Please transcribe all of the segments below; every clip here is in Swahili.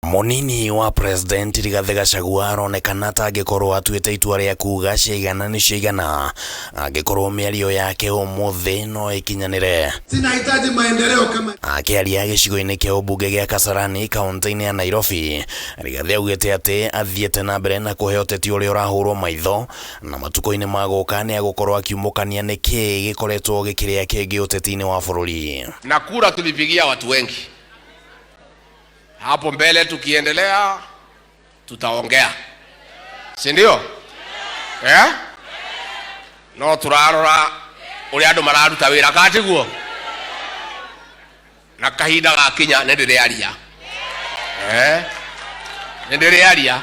Munini wa President Rigathi Gachagua aronekana ta angikorwo atuite itua ria kuga ciigana ni ciigana, angikorwo miario yake umuthi no ikinyanire. Sinahitaji maendeleo kama akiaria gicigo-ini kia ubunge gia Kasarani kaunti-ini ya Nairobi, Rigathi augite ati athiete na mbere na kuhe uteti uria urahurwo maitho na matuko-ini maguka ni agukorwo akiumukania niki gikoretwo gikiria kingi uteti-ini wa bururi. Na kura tulipigia watu wengi. Hapo mbele tukiendelea tutaongea, si ndio? No turarora uri andu mararuta wira katiguo na kahinda gakinya nindiriaria nindiriaria.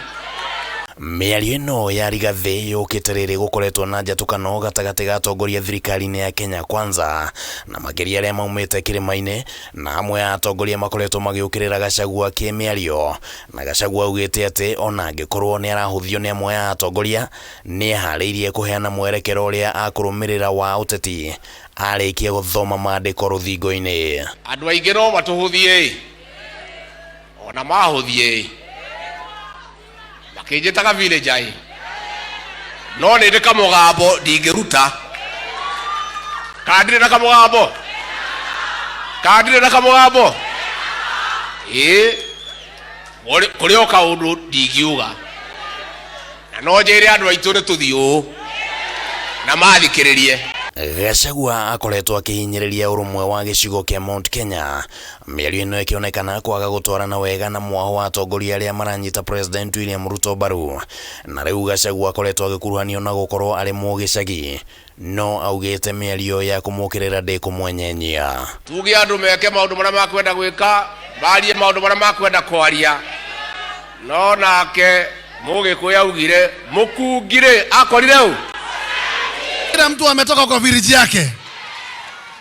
Miario ino ya Rigathi yukite riri gukoretwo na njatukano gatagati ga atongoria thirikari-ini ya Kenya Kwanza na makiria aria maumite kirima-ini, na amwe ya atongoria makoretwo magiukirira Gachagua kimiario, na Gachagua augite ati ona angikorwo ni arahuthio ni amwe ya atongoria ni hariirie kuheana mwerekero uria akurumirira wa uteti arikie guthoma maandiko ruthingo-ini. Andu aingi no matuhuthie ona mahuthie makijitaga village ai no ni ndika mugambo ndingiruta kadire na kamugambo kuri oka undu ndingiuga na no njire andu aitu ni tuthio na mathikiririe. Gachagua akoretwo akihinyiriria urumwe wa gicigo kia Mount Kenya, miario ino ikionekana kwaga gutwarana wega na mwaho wa atongoria aria maranyita President William Ruto baru, na riu Gachagua akoretwo agikuruhanio na gukorwo ari mugicagi, no augite miario ya kumukirira ndi kumwenyenyia. Tugi andu meke maundu maria makwenda gwika, barie maundu maria makwenda kwaria, no nake mugikuyu augire mukungire akorire u. kila mtu ametoka kwa village yake,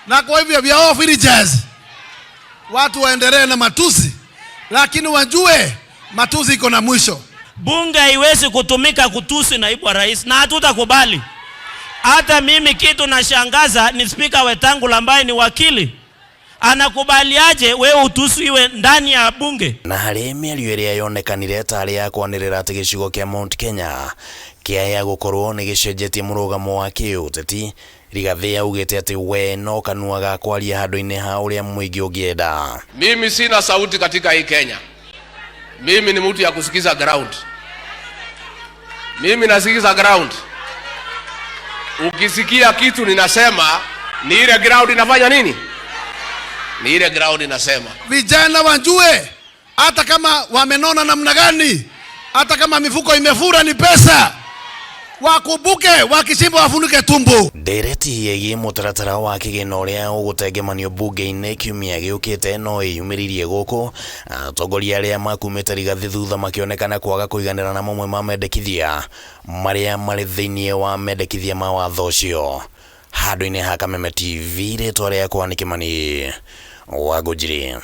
na kwa hivyo vya all villages watu waendelee na matusi, lakini wajue matusi iko na mwisho. Bunge haiwezi kutumika kutusi naibu wa rais na hatutakubali. Hata mimi kitu nashangaza ni Spika Wetangula ambaye ni wakili, anakubaliaje wewe utusiwe ndani ya bunge? Na hari miario iria yonekanire tari ya kwanirira ati gicigo kia Mount Kenya kia gukorwo ni gicenjetie murugamo wa kiuteti, Rigathi augite ati we no kanua ga kwaria handu-ini ha uria muingi ungienda. Mimi sina sauti katika hii Kenya. Mimi ni mtu ya kusikiza ground. Mimi nasikiza ground. Ukisikia kitu ninasema ni ile ground inafanya nini? Ni ile ground inasema. Vijana wajue hata kama wamenona namna gani, hata kama mifuko imefura ni pesa, wakubuke wakishimba wafunuke tumbo. Ndereti yegie mutaratara wa kigina uria ugutengemanio bunge-ini kiumia giukite no iyumiririe guku, atongoria aria makumite Rigathi thutha makionekana kwaga kuiganira na mamwe ma mendekithia maria mari thiini wa mendekithia ma watho ucio. Handu-ini ha Kameme TV ritwa riakwa ni Kimani Wangũnjiri.